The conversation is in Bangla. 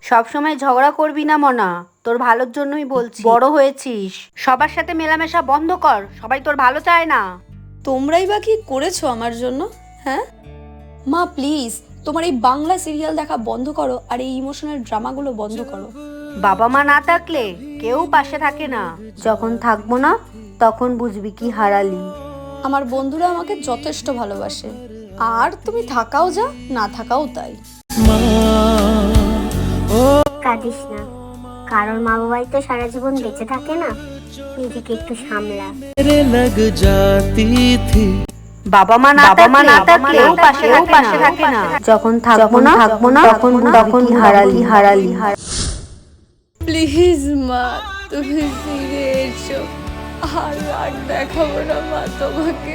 সবসময় ঝগড়া করবি না মনা, তোর ভালোর জন্যই বলছি। বড় হয়েছিস, সবার সাথে মেলামেশা বন্ধ কর, সবাই তোর ভালো চায় না। তোমরাই বা কি করেছো আমার জন্য? হ্যাঁ মা, প্লিজ তোমার এই বাংলা সিরিয়াল দেখা বন্ধ করো আর এই ইমোশনাল ড্রামাগুলো বন্ধ করো। বাবা মা না থাকলে কেউ পাশে থাকে না, যখন থাকবো না তখন বুঝবি কি হারালি। আমার বন্ধুরা আমাকে যথেষ্ট ভালোবাসে, আর তুমি থাকাও যা, না থাকাও তাই। কাঁদিস না, কারণ মা বাবাই তো সারা জীবন বেঁচে থাকে না। নিজেকে একটু সামলা। বাবা মা না থাকলে কেউ পাশে থাকে না, যখন থাকবো না তখন কি হারালি। প্লিজ মা, তুমি ফিরে এসো, আর রাগ দেখাবো না মা তোমাকে।